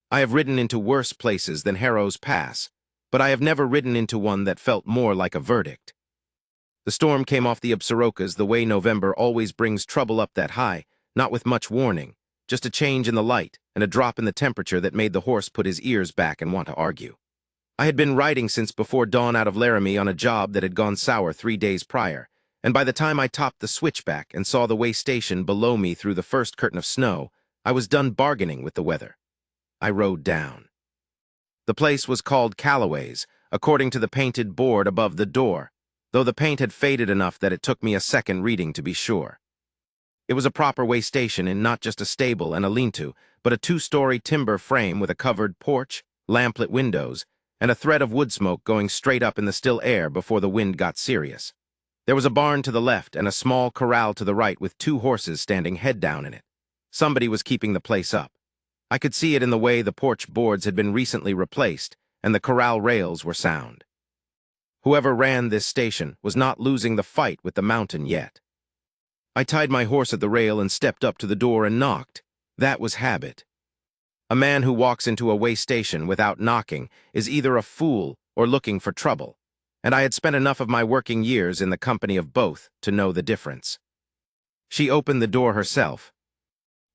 I have ridden into worse places than Harrow's Pass, but I have never ridden into one that felt more like a verdict. The storm came off the Absarokas the way November always brings trouble up that high, not with much warning, just a change in the light and a drop in the temperature that made the horse put his ears back and want to argue. I had been riding since before dawn out of Laramie on a job that had gone sour 3 days prior, and by the time I topped the switchback and saw the way station below me through the first curtain of snow, I was done bargaining with the weather. I rode down. The place was called Callaway's, according to the painted board above the door, though the paint had faded enough that it took me a second reading to be sure. It was a proper way station in not just a stable and a lean-to, but a 2-story timber frame with a covered porch, lamplit windows, and a thread of wood smoke going straight up in the still air before the wind got serious. There was a barn to the left and a small corral to the right with 2 horses standing head down in it. Somebody was keeping the place up. I could see it in the way the porch boards had been recently replaced and the corral rails were sound. Whoever ran this station was not losing the fight with the mountain yet. I tied my horse at the rail and stepped up to the door and knocked. That was habit. A man who walks into a way station without knocking is either a fool or looking for trouble, and I had spent enough of my working years in the company of both to know the difference. She opened the door herself.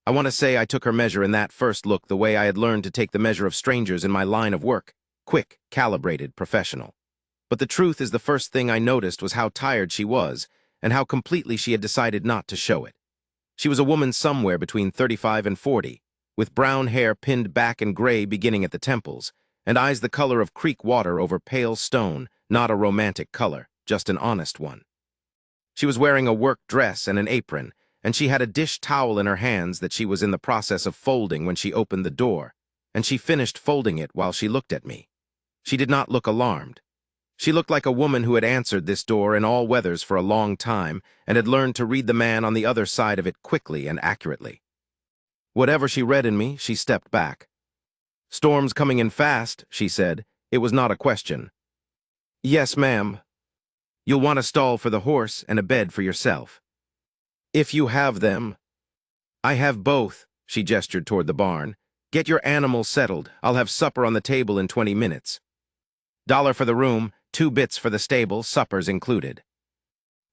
I want to say I took her measure in that first look the way I had learned to take the measure of strangers in my line of work, quick, calibrated, professional. But the truth is the first thing I noticed was how tired she was and how completely she had decided not to show it. She was a woman somewhere between 35 and 40, with brown hair pinned back and gray beginning at the temples, and eyes the color of creek water over pale stone, not a romantic color, just an honest one. She was wearing a work dress and an apron, and she had a dish towel in her hands that she was in the process of folding when she opened the door, and she finished folding it while she looked at me. She did not look alarmed. She looked like a woman who had answered this door in all weathers for a long time and had learned to read the man on the other side of it quickly and accurately. Whatever she read in me, she stepped back. "Storm's coming in fast," she said. It was not a question. "Yes, ma'am. You'll want a stall for the horse and a bed for yourself. If you have them." "I have both," she gestured toward the barn. "Get your animals settled. I'll have supper on the table in 20 minutes. $1 for the room, 2 bits for the stable, suppers included."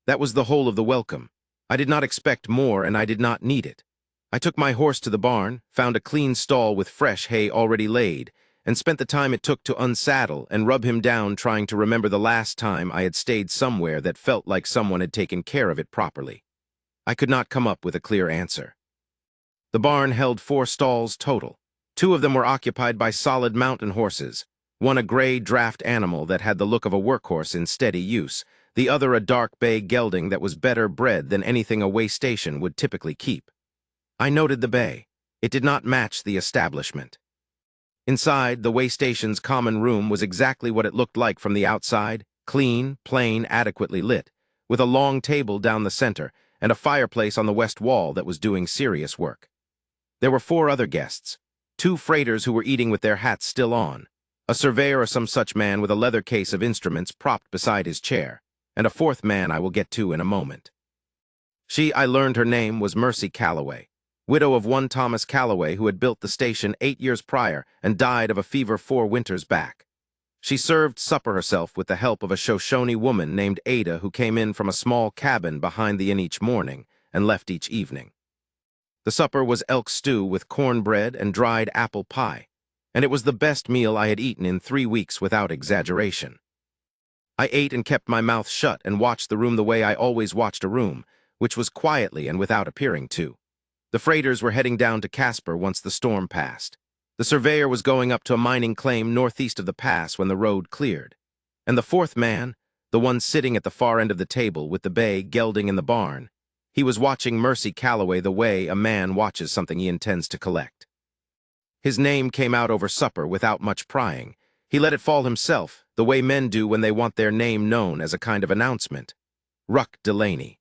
That was the whole of the welcome. I did not expect more, and I did not need it. I took my horse to the barn, found a clean stall with fresh hay already laid, and spent the time it took to unsaddle and rub him down trying to remember the last time I had stayed somewhere that felt like someone had taken care of it properly. I could not come up with a clear answer. The barn held 4 stalls total. 2 of them were occupied by solid mountain horses, one a gray draft animal that had the look of a workhorse in steady use, the other a dark bay gelding that was better bred than anything a way station would typically keep. I noted the bay. It did not match the establishment. Inside, the way station's common room was exactly what it looked like from the outside, clean, plain, adequately lit, with a long table down the center and a fireplace on the west wall that was doing serious work. There were 4 other guests, 2 freighters who were eating with their hats still on, a surveyor or some such man with a leather case of instruments propped beside his chair, and a 4th man I will get to in a moment. I learned her name, was Mercy Calloway, widow of one Thomas Calloway who had built the station 8 years prior and died of a fever 4 winters back. She served supper herself with the help of a Shoshone woman named Ada who came in from a small cabin behind the inn each morning and left each evening. The supper was elk stew with cornbread and dried apple pie, and it was the best meal I had eaten in 3 weeks without exaggeration. I ate and kept my mouth shut and watched the room the way I always watched a room, which was quietly and without appearing to. The freighters were heading down to Casper once the storm passed. The surveyor was going up to a mining claim northeast of the pass when the road cleared. And the 4th man, the one sitting at the far end of the table with the bay gelding in the barn, he was watching Mercy Calloway the way a man watches something he intends to collect. His name came out over supper without much prying. He let it fall himself, the way men do when they want their name known as a kind of announcement. Ruck Delaney.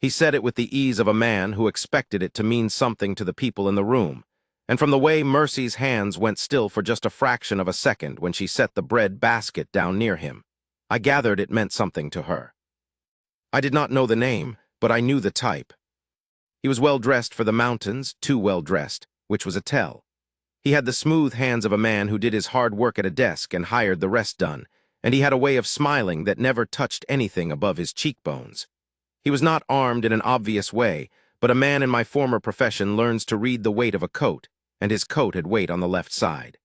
He said it with the ease of a man who expected it to mean something to the people in the room, and from the way Mercy's hands went still for just a fraction of a second when she set the bread basket down near him, I gathered it meant something to her. I did not know the name, but I knew the type. He was well dressed for the mountains, too well dressed, which was a tell. He had the smooth hands of a man who did his hard work at a desk and hired the rest done, and he had a way of smiling that never touched anything above his cheekbones. He was not armed in an obvious way, but a man in my former profession learns to read the weight of a coat, and his coat had weight on the left side.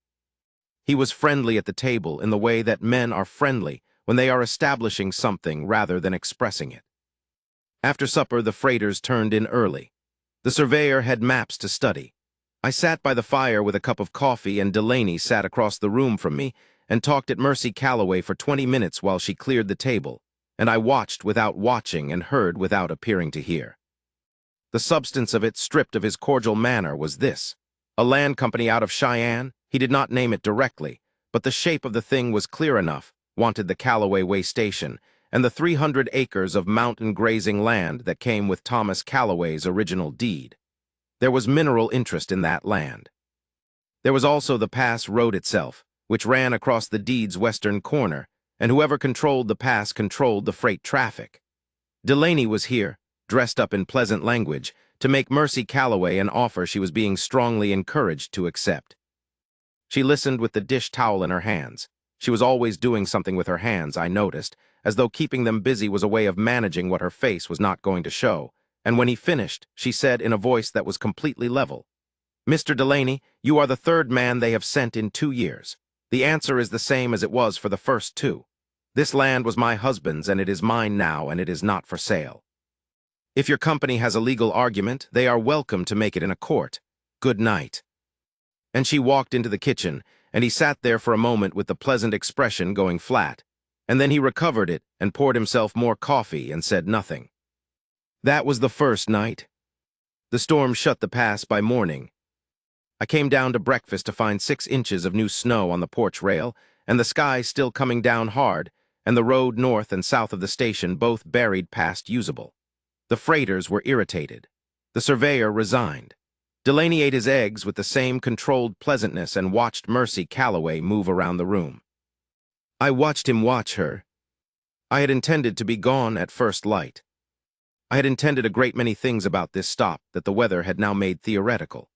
He was friendly at the table in the way that men are friendly when they are establishing something rather than expressing it. After supper, the freighters turned in early. The surveyor had maps to study. I sat by the fire with a cup of coffee, and Delaney sat across the room from me and talked at Mercy Calloway for 20 minutes while she cleared the table, and I watched without watching and heard without appearing to hear. The substance of it, stripped of his cordial manner, was this: a land company out of Cheyenne. He did not name it directly, but the shape of the thing was clear enough, wanted the Calloway Way Station, and the 300 acres of mountain grazing land that came with Thomas Calloway's original deed. There was mineral interest in that land. There was also the pass road itself, which ran across the deed's western corner, and whoever controlled the pass controlled the freight traffic. Delaney was here, dressed up in pleasant language, to make Mercy Calloway an offer she was being strongly encouraged to accept. She listened with the dish towel in her hands. She was always doing something with her hands, I noticed, as though keeping them busy was a way of managing what her face was not going to show, and when he finished, she said in a voice that was completely level, "Mr. Delaney, you are the third man they have sent in 2 years. The answer is the same as it was for the first 2. This land was my husband's, and it is mine now, and it is not for sale. If your company has a legal argument, they are welcome to make it in a court. Good night." And she walked into the kitchen, and he sat there for a moment with the pleasant expression going flat, and then he recovered it and poured himself more coffee and said nothing. That was the first night. The storm shut the pass by morning. I came down to breakfast to find 6 inches of new snow on the porch rail, and the sky still coming down hard, and the road north and south of the station both buried past usable. The freighters were irritated. The surveyor resigned. Delaney ate his eggs with the same controlled pleasantness and watched Mercy Calloway move around the room. I watched him watch her. I had intended to be gone at first light. I had intended a great many things about this stop that the weather had now made theoretical.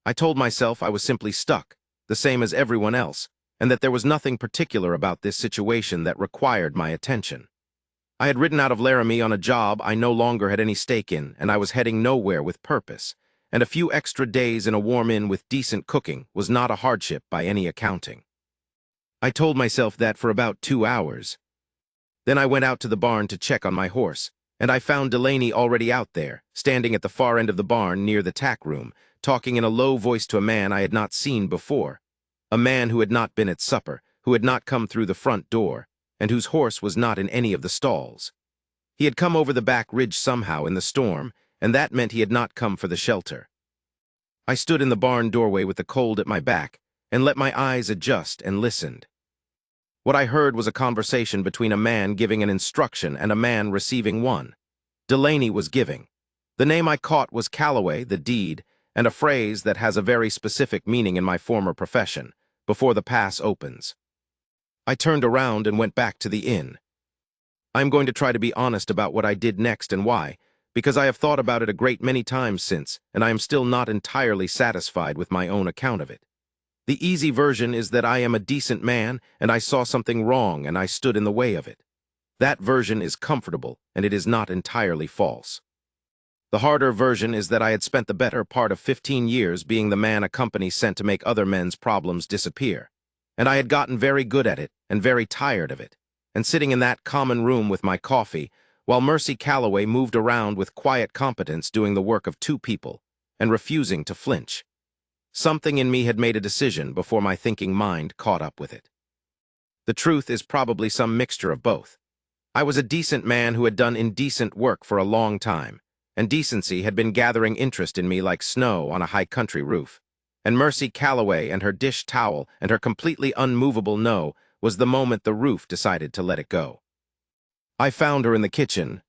I told myself I was simply stuck, the same as everyone else, and that there was nothing particular about this situation that required my attention. I had ridden out of Laramie on a job I no longer had any stake in, and I was heading nowhere with purpose, and a few extra days in a warm inn with decent cooking was not a hardship by any accounting. I told myself that for about 2 hours. Then I went out to the barn to check on my horse, and I found Delaney already out there, standing at the far end of the barn near the tack room, talking in a low voice to a man I had not seen before, a man who had not been at supper, who had not come through the front door, and whose horse was not in any of the stalls. He had come over the back ridge somehow in the storm, and that meant he had not come for the shelter. I stood in the barn doorway with the cold at my back, and let my eyes adjust and listened. What I heard was a conversation between a man giving an instruction and a man receiving one. Delaney was giving. The name I caught was Calloway, the deed, and a phrase that has a very specific meaning in my former profession, before the pass opens. I turned around and went back to the inn. I'm going to try to be honest about what I did next and why, because I have thought about it a great many times since, and I am still not entirely satisfied with my own account of it. The easy version is that I am a decent man, and I saw something wrong, and I stood in the way of it. That version is comfortable, and it is not entirely false. The harder version is that I had spent the better part of 15 years being the man a company sent to make other men's problems disappear, and I had gotten very good at it and very tired of it, and sitting in that common room with my coffee, while Mercy Calloway moved around with quiet competence doing the work of 2 people, and refusing to flinch. Something in me had made a decision before my thinking mind caught up with it. The truth is probably some mixture of both. I was a decent man who had done indecent work for a long time, and decency had been gathering interest in me like snow on a high country roof. And Mercy Calloway and her dish towel and her completely unmovable no was the moment the roof decided to let it go. I found her in the kitchen.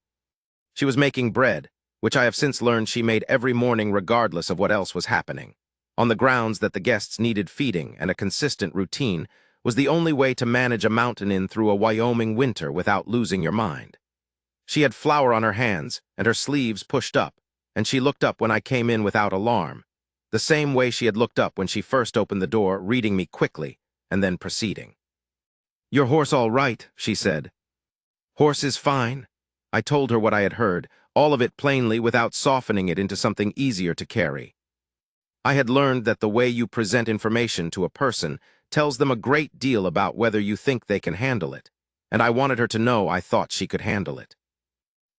She was making bread, which I have since learned she made every morning regardless of what else was happening, on the grounds that the guests needed feeding, and a consistent routine was the only way to manage a mountain inn through a Wyoming winter without losing your mind. She had flour on her hands and her sleeves pushed up, and she looked up when I came in without alarm. the same way she had looked up when she first opened the door, reading me quickly, and then proceeding. "Your horse all right," she said. "Horse is fine." I told her what I had heard, all of it plainly without softening it into something easier to carry. I had learned that the way you present information to a person tells them a great deal about whether you think they can handle it, and I wanted her to know I thought she could handle it.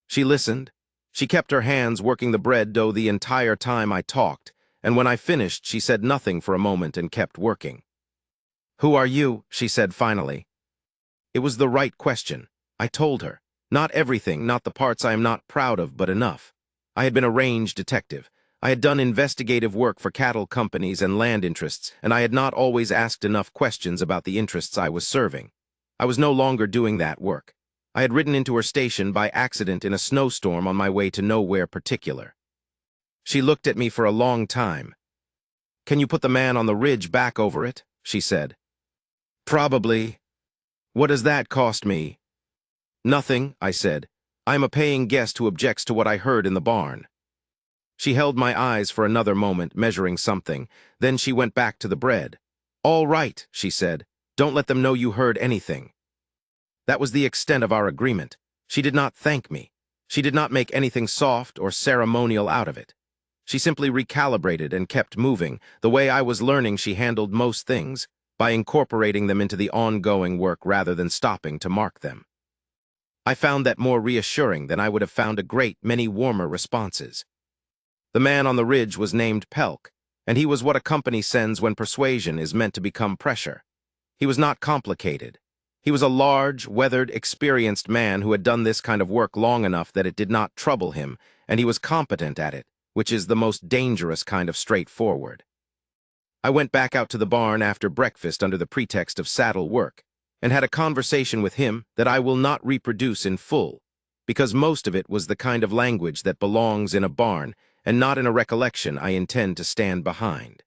She listened. She kept her hands working the bread dough the entire time I talked, and when I finished, she said nothing for a moment and kept working. "Who are you?" she said finally. It was the right question. I told her. Not everything, not the parts I am not proud of, but enough. I had been a range detective. I had done investigative work for cattle companies and land interests, and I had not always asked enough questions about the interests I was serving. I was no longer doing that work. I had ridden into her station by accident in a snowstorm on my way to nowhere particular. She looked at me for a long time. "Can you put the man on the ridge back over it?" she said. "Probably." "What does that cost me?" "Nothing," I said. "I am a paying guest who objects to what I heard in the barn." She held my eyes for another moment, measuring something. Then she went back to the bread. "All right," she said. "Don't let them know you heard anything." That was the extent of our agreement. She did not thank me. She did not make anything soft or ceremonial out of it. She simply recalibrated and kept moving, the way I was learning she handled most things, by incorporating them into the ongoing work rather than stopping to mark them. I found that more reassuring than I would have found a great many warmer responses. The man on the ridge was named Pelk, and he was what a company sends when persuasion is meant to become pressure. He was not complicated. He was a large, weathered, experienced man who had done this kind of work long enough that it did not trouble him, and he was competent at it, which is the most dangerous kind of straightforward. I went back out to the barn after breakfast under the pretext of saddle work, and had a conversation with him that I will not reproduce in full, because most of it was the kind of language that belongs in a barn and not in a recollection I intend to stand behind.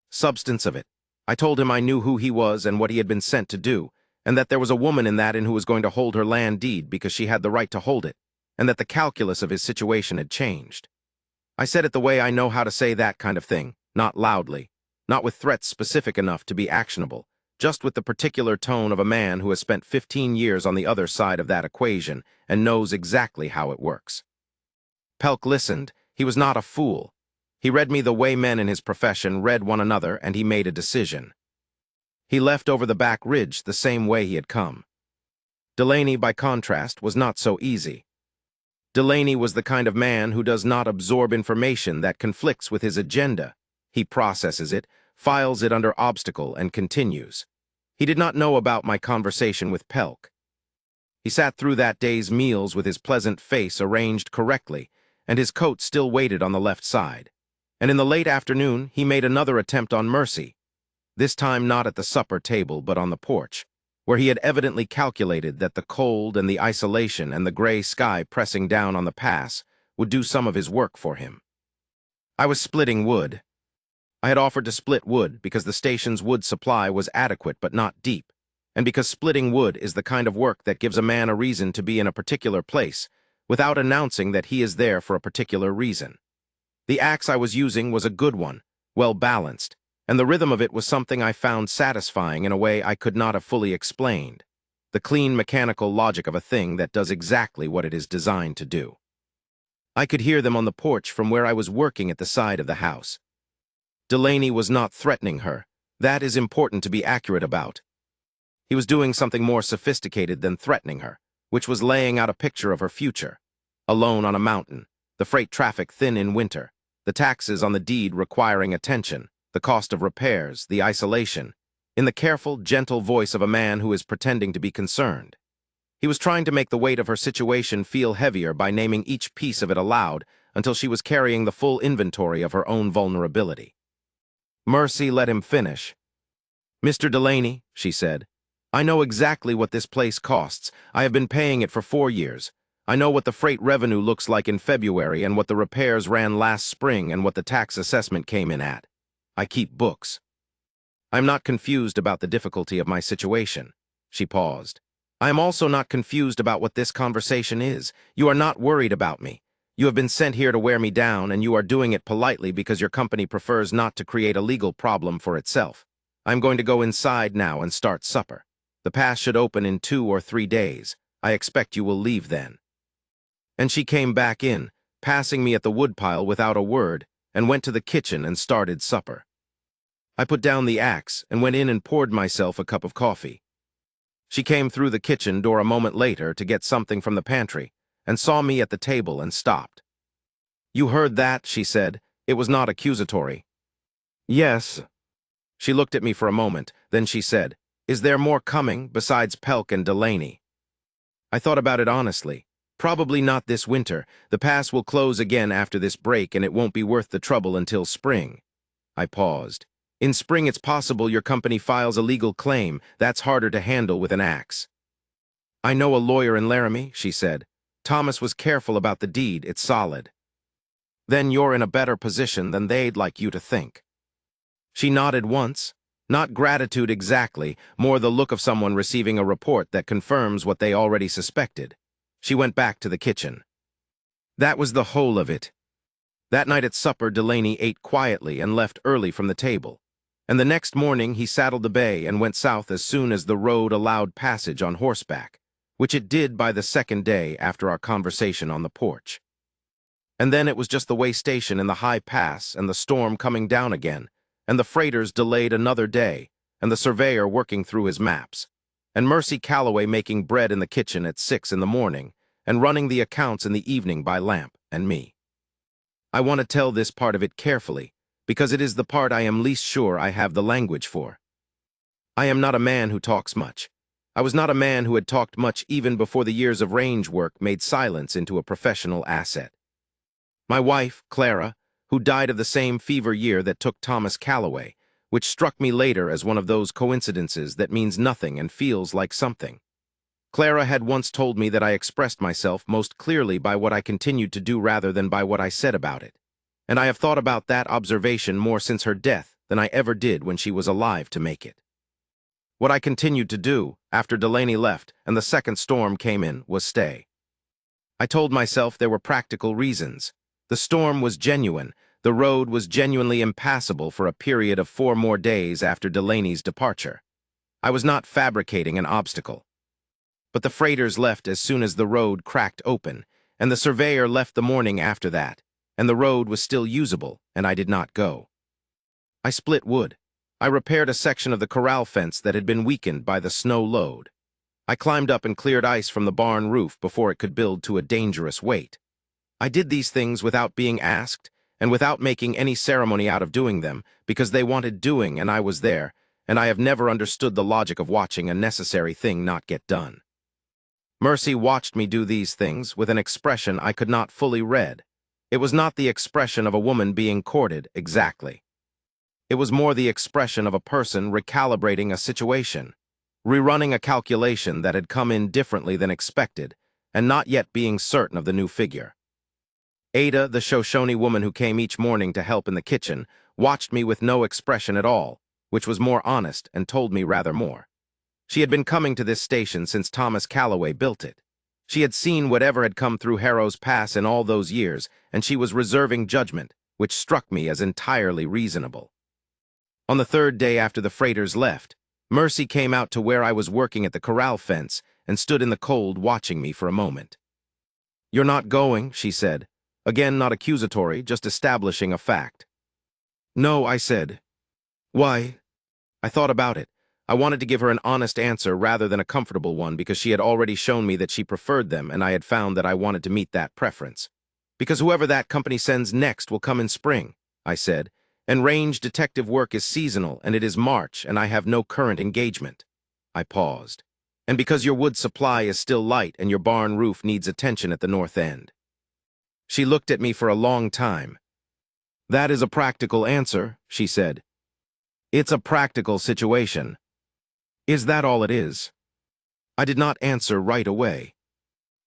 Substance of it. I told him I knew who he was and what he had been sent to do, and that there was a woman in that who was going to hold her land deed because she had the right to hold it, and that the calculus of his situation had changed. I said it the way I know how to say that kind of thing, not loudly, not with threats specific enough to be actionable, just with the particular tone of a man who has spent 15 years on the other side of that equation and knows exactly how it works. Pelk listened. He was not a fool. He read me the way men in his profession read one another, and he made a decision. He left over the back ridge the same way he had come. Delaney, by contrast, was not so easy. Delaney was the kind of man who does not absorb information that conflicts with his agenda. He processes it, files it under obstacle, and continues. He did not know about my conversation with Pelk. He sat through that day's meals with his pleasant face arranged correctly, and his coat still weighted on the left side. And in the late afternoon, he made another attempt on mercy, this time not at the supper table but on the porch, where he had evidently calculated that the cold and the isolation and the gray sky pressing down on the pass would do some of his work for him. I was splitting wood. I had offered to split wood because the station's wood supply was adequate but not deep, and because splitting wood is the kind of work that gives a man a reason to be in a particular place without announcing that he is there for a particular reason. The axe I was using was a good one, well balanced, and the rhythm of it was something I found satisfying in a way I could not have fully explained, the clean mechanical logic of a thing that does exactly what it is designed to do. I could hear them on the porch from where I was working at the side of the house. Delaney was not threatening her. That is important to be accurate about. He was doing something more sophisticated than threatening her, which was laying out a picture of her future. Alone on a mountain, the freight traffic thin in winter, the taxes on the deed requiring attention, the cost of repairs, the isolation, in the careful, gentle voice of a man who is pretending to be concerned. He was trying to make the weight of her situation feel heavier by naming each piece of it aloud until she was carrying the full inventory of her own vulnerability. Mercy let him finish. "Mr. Delaney," she said, "I know exactly what this place costs. I have been paying it for 4 years. I know what the freight revenue looks like in February and what the repairs ran last spring and what the tax assessment came in at. I keep books. I'm not confused about the difficulty of my situation." She paused. "I am also not confused about what this conversation is. You are not worried about me. You have been sent here to wear me down, and you are doing it politely because your company prefers not to create a legal problem for itself. I'm going to go inside now and start supper. The pass should open in 2 or 3 days. I expect you will leave then." And she came back in, passing me at the woodpile without a word, and went to the kitchen and started supper. I put down the axe and went in and poured myself a cup of coffee. She came through the kitchen door a moment later to get something from the pantry, and saw me at the table and stopped. "You heard that?" she said. It was not accusatory. "Yes." She looked at me for a moment, then she said, "Is there more coming, besides Pelk and Delaney?" I thought about it honestly. Probably not this winter. The pass will close again after this break, and it won't be worth the trouble until spring. I paused. "In spring, it's possible your company files a legal claim. That's harder to handle with an axe." "I know a lawyer in Laramie," she said. "Thomas was careful about the deed. It's solid." "Then you're in a better position than they'd like you to think." She nodded once. Not gratitude exactly, more the look of someone receiving a report that confirms what they already suspected. She went back to the kitchen. That was the whole of it. That night at supper, Delaney ate quietly and left early from the table. And the next morning, he saddled the bay and went south as soon as the road allowed passage on horseback, which it did by the second day after our conversation on the porch. And then it was just the way station in the high pass and the storm coming down again, and the freighters delayed another day, and the surveyor working through his maps, and Mercy Calloway making bread in the kitchen at 6 in the morning, and running the accounts in the evening by Lamp and me. I want to tell this part of it carefully, because it is the part I am least sure I have the language for. I am not a man who talks much. I was not a man who had talked much even before the years of range work made silence into a professional asset. My wife, Clara, who died of the same fever year that took Thomas Calloway, which struck me later as one of those coincidences that means nothing and feels like something. Clara had once told me that I expressed myself most clearly by what I continued to do rather than by what I said about it. And I have thought about that observation more since her death than I ever did when she was alive to make it. What I continued to do, after Delaney left and the second storm came in, was stay. I told myself there were practical reasons. The storm was genuine. The road was genuinely impassable for a period of 4 more days after Delaney's departure. I was not fabricating an obstacle. But the freighters left as soon as the road cracked open, and the surveyor left the morning after that, and the road was still usable, and I did not go. I split wood. I repaired a section of the corral fence that had been weakened by the snow load. I climbed up and cleared ice from the barn roof before it could build to a dangerous weight. I did these things without being asked, and without making any ceremony out of doing them, because they wanted doing and I was there, and I have never understood the logic of watching a necessary thing not get done. Mercy watched me do these things with an expression I could not fully read. It was not the expression of a woman being courted, exactly. It was more the expression of a person recalibrating a situation, rerunning a calculation that had come in differently than expected, and not yet being certain of the new figure. Ada, the Shoshone woman who came each morning to help in the kitchen, watched me with no expression at all, which was more honest and told me rather more. She had been coming to this station since Thomas Calloway built it. She had seen whatever had come through Harrow's Pass in all those years, and she was reserving judgment, which struck me as entirely reasonable. On the 3rd day after the freighters left, Mercy came out to where I was working at the corral fence and stood in the cold watching me for a moment. "You're not going," she said. Again, not accusatory, just establishing a fact. "No," I said. "Why?" I thought about it. I wanted to give her an honest answer rather than a comfortable one because she had already shown me that she preferred them and I had found that I wanted to meet that preference. "Because whoever that company sends next will come in spring," I said, "and range detective work is seasonal and it is March and I have no current engagement." I paused. "And because your wood supply is still light and your barn roof needs attention at the north end." She looked at me for a long time. "That is a practical answer," she said. "It's a practical situation." "Is that all it is?" I did not answer right away.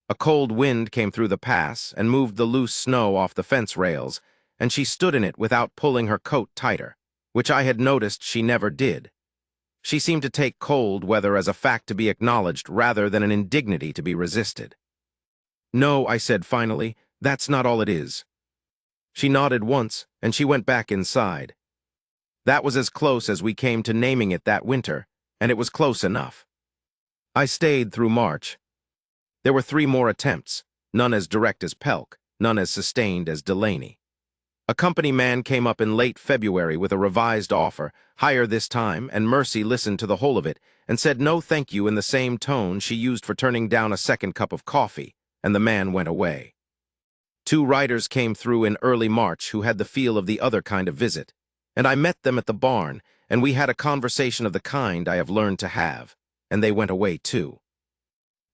A cold wind came through the pass and moved the loose snow off the fence rails, and she stood in it without pulling her coat tighter, which I had noticed she never did. She seemed to take cold weather as a fact to be acknowledged rather than an indignity to be resisted. "No," I said finally, That's not all it is. She nodded once, and she went back inside. That was as close as we came to naming it that winter, and it was close enough. I stayed through March. There were 3 more attempts, none as direct as Pelk, none as sustained as Delaney. A company man came up in late February with a revised offer, higher this time, and Mercy listened to the whole of it and said no thank you in the same tone she used for turning down a second cup of coffee, and the man went away. 2 writers came through in early March who had the feel of the other kind of visit, and I met them at the barn, and we had a conversation of the kind I have learned to have, and they went away too.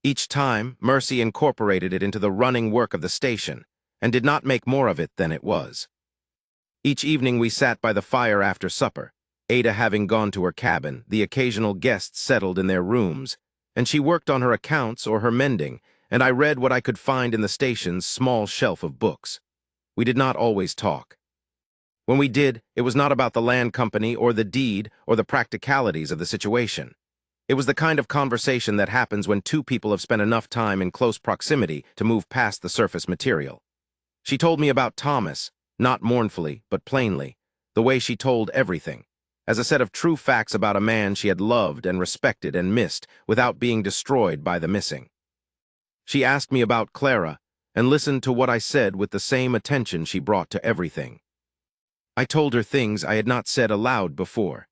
Each time, Mercy incorporated it into the running work of the station, and did not make more of it than it was. Each evening we sat by the fire after supper, Ada having gone to her cabin, the occasional guests settled in their rooms, and she worked on her accounts or her mending, and I read what I could find in the station's small shelf of books. We did not always talk. When we did, it was not about the land company or the deed or the practicalities of the situation. It was the kind of conversation that happens when 2 people have spent enough time in close proximity to move past the surface material. She told me about Thomas, not mournfully, but plainly, the way she told everything, as a set of true facts about a man she had loved and respected and missed without being destroyed by the missing. She asked me about Clara, and listened to what I said with the same attention she brought to everything. I told her things I had not said aloud before.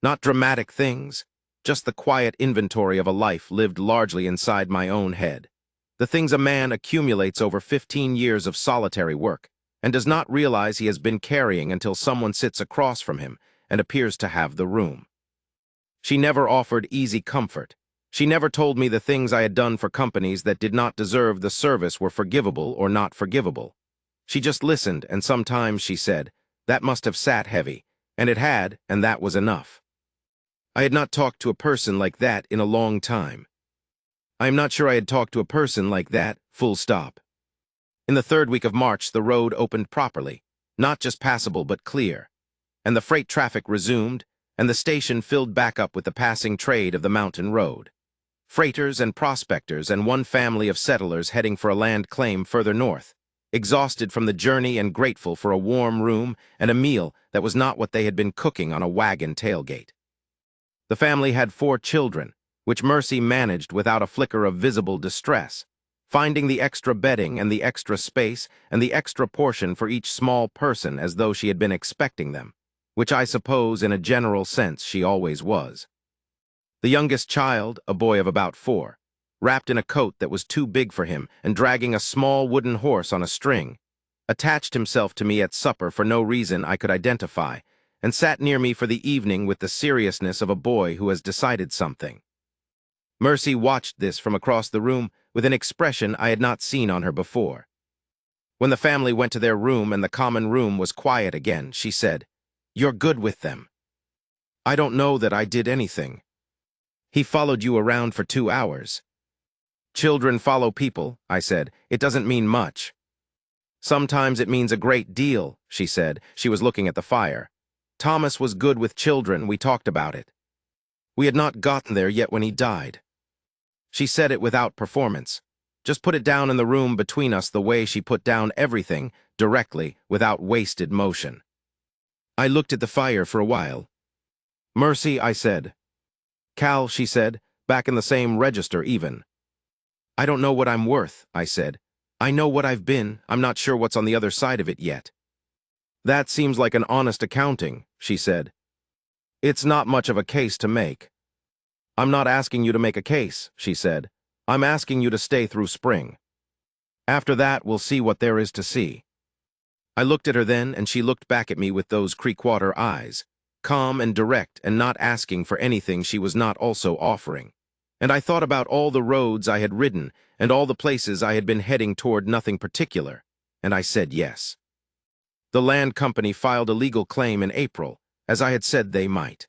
Not dramatic things, just the quiet inventory of a life lived largely inside my own head. The things a man accumulates over 15 years of solitary work, and does not realize he has been carrying until someone sits across from him and appears to have the room. She never offered easy comfort. She never told me the things I had done for companies that did not deserve the service were forgivable or not forgivable. She just listened, and sometimes she said, "That must have sat heavy," and it had, and that was enough. I had not talked to a person like that in a long time. I am not sure I had talked to a person like that, full stop. In the 3rd week of March, the road opened properly, not just passable but clear, and the freight traffic resumed, and the station filled back up with the passing trade of the mountain road. Freighters and prospectors and one family of settlers heading for a land claim further north, exhausted from the journey and grateful for a warm room and a meal that was not what they had been cooking on a wagon tailgate. The family had 4 children, which Mercy managed without a flicker of visible distress, finding the extra bedding and the extra space and the extra portion for each small person as though she had been expecting them, which I suppose in a general sense she always was. The youngest child, a boy of about 4, wrapped in a coat that was too big for him and dragging a small wooden horse on a string, attached himself to me at supper for no reason I could identify, and sat near me for the evening with the seriousness of a boy who has decided something. Mercy watched this from across the room with an expression I had not seen on her before. When the family went to their room and the common room was quiet again, she said, "You're good with them." "I don't know that I did anything." "He followed you around for 2 hours." "Children follow people," I said. "It doesn't mean much." "Sometimes it means a great deal," she said. She was looking at the fire. "Thomas was good with children, we talked about it. We had not gotten there yet when he died." She said it without performance. Just put it down in the room between us the way she put down everything, directly, without wasted motion. I looked at the fire for a while. "Mercy," I said. "Cal," she said, back in the same register even. "I don't know what I'm worth," I said. "I know what I've been, I'm not sure what's on the other side of it yet." "That seems like an honest accounting," she said. "It's not much of a case to make." "I'm not asking you to make a case," she said. "I'm asking you to stay through spring. After that, we'll see what there is to see." I looked at her then, and she looked back at me with those Creekwater eyes, calm and direct and not asking for anything she was not also offering. And I thought about all the roads I had ridden and all the places I had been heading toward nothing particular, and I said yes. The land company filed a legal claim in April, as I had said they might.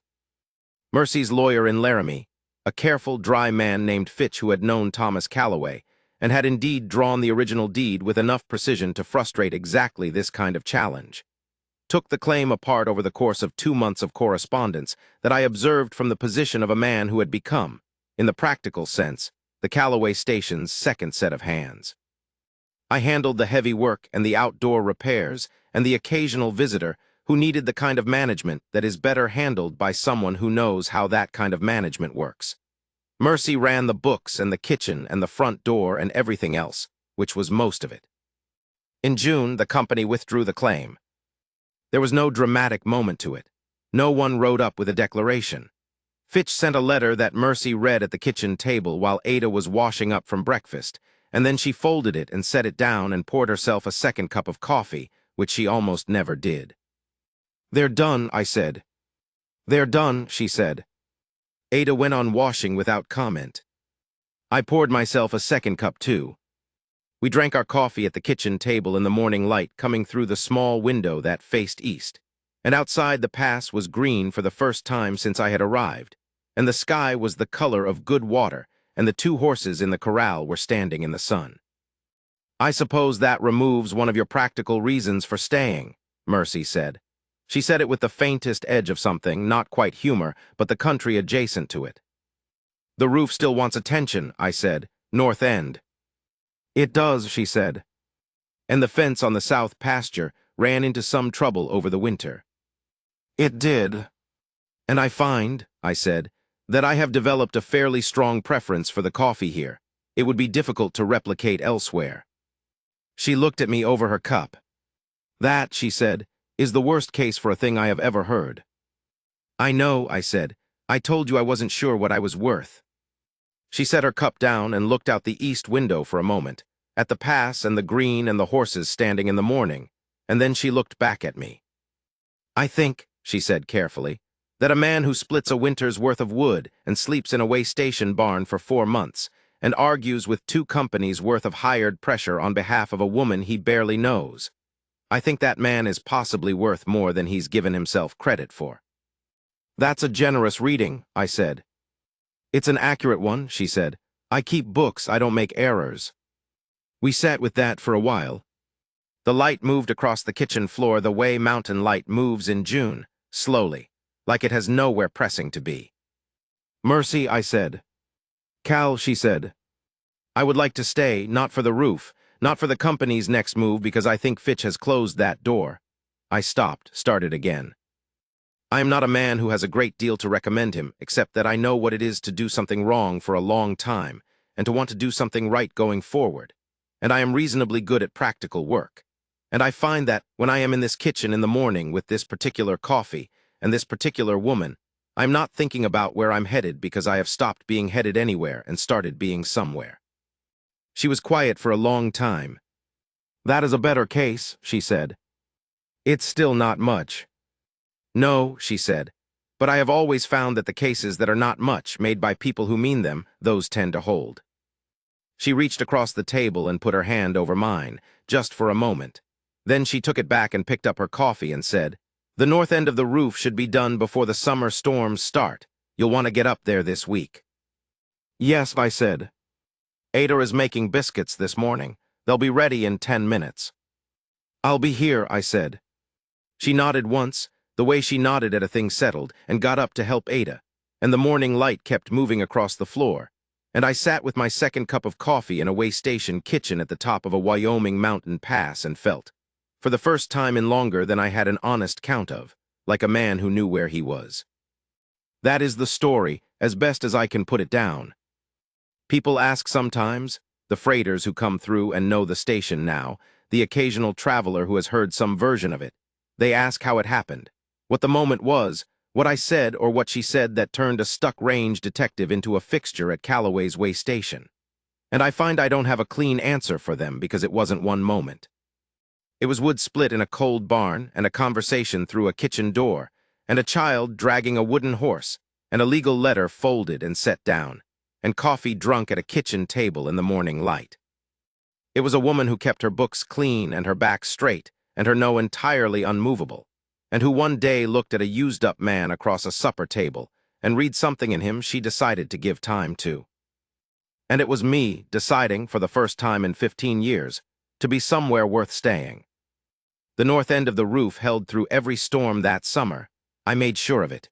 Mercy's lawyer in Laramie, a careful, dry man named Fitch who had known Thomas Calloway, and had indeed drawn the original deed with enough precision to frustrate exactly this kind of challenge, took the claim apart over the course of 2 months of correspondence that I observed from the position of a man who had become, in the practical sense, the Calloway station's second set of hands. I handled the heavy work and the outdoor repairs and the occasional visitor who needed the kind of management that is better handled by someone who knows how that kind of management works. Mercy ran the books and the kitchen and the front door and everything else, which was most of it. In June, the company withdrew the claim. There was no dramatic moment to it. No one rode up with a declaration. Fitch sent a letter that Mercy read at the kitchen table while Ada was washing up from breakfast, and then she folded it and set it down and poured herself a second cup of coffee, which she almost never did. "They're done," I said. "They're done," she said. Ada went on washing without comment. I poured myself a second cup too. We drank our coffee at the kitchen table in the morning light coming through the small window that faced east, and outside the pass was green for the first time since I had arrived, and the sky was the color of good water, and the two horses in the corral were standing in the sun. "I suppose that removes one of your practical reasons for staying," Mercy said. She said it with the faintest edge of something, not quite humor, but the country adjacent to it. "The roof still wants attention," I said. "North end." "It does," she said. "And the fence on the south pasture ran into some trouble over the winter." "It did. And I find," I said, "that I have developed a fairly strong preference for the coffee here. It would be difficult to replicate elsewhere." She looked at me over her cup. "That," she said, "is the worst case for a thing I have ever heard." "I know," I said. "I told you I wasn't sure what I was worth." She set her cup down and looked out the east window for a moment, at the pass and the green and the horses standing in the morning, and then she looked back at me. "I think," she said carefully, "that a man who splits a winter's worth of wood and sleeps in a way station barn for 4 months and argues with 2 companies' worth of hired pressure on behalf of a woman he barely knows, I think that man is possibly worth more than he's given himself credit for." "That's a generous reading," I said. "It's an accurate one," she said. "I keep books, I don't make errors." We sat with that for a while. The light moved across the kitchen floor the way mountain light moves in June, slowly, like it has nowhere pressing to be. "Mercy," I said. "Cal," she said. "I would like to stay, not for the roof, not for the company's next move because I think Fitch has closed that door." I stopped, started again. "I am not a man who has a great deal to recommend him, except that I know what it is to do something wrong for a long time, and to want to do something right going forward. And I am reasonably good at practical work. And I find that, when I am in this kitchen in the morning with this particular coffee and this particular woman, I'm not thinking about where I'm headed because I have stopped being headed anywhere and started being somewhere." She was quiet for a long time. "That is a better case," she said. "It's still not much." "No," she said, "but I have always found that the cases that are not much, made by people who mean them, those tend to hold." She reached across the table and put her hand over mine, just for a moment. Then she took it back and picked up her coffee and said, "The north end of the roof should be done before the summer storms start. You'll want to get up there this week." "Yes," I said. "Ada is making biscuits this morning. They'll be ready in 10 minutes." "I'll be here," I said. She nodded once, the way she nodded at a thing settled, and got up to help Ada, and the morning light kept moving across the floor, and I sat with my second cup of coffee in a way station kitchen at the top of a Wyoming mountain pass and felt, for the first time in longer than I had an honest count of, like a man who knew where he was. That is the story, as best as I can put it down. People ask sometimes, the freighters who come through and know the station now, the occasional traveler who has heard some version of it. They ask how it happened, what the moment was, what I said or what she said that turned a stuck-range detective into a fixture at Calloway's way station. And I find I don't have a clean answer for them because it wasn't one moment. It was wood split in a cold barn, and a conversation through a kitchen door, and a child dragging a wooden horse, and a legal letter folded and set down, and coffee drunk at a kitchen table in the morning light. It was a woman who kept her books clean and her back straight, and her no entirely unmovable, and who one day looked at a used-up man across a supper table and read something in him she decided to give time to. And it was me deciding, for the first time in 15 years, to be somewhere worth staying. The north end of the roof held through every storm that summer. I made sure of it.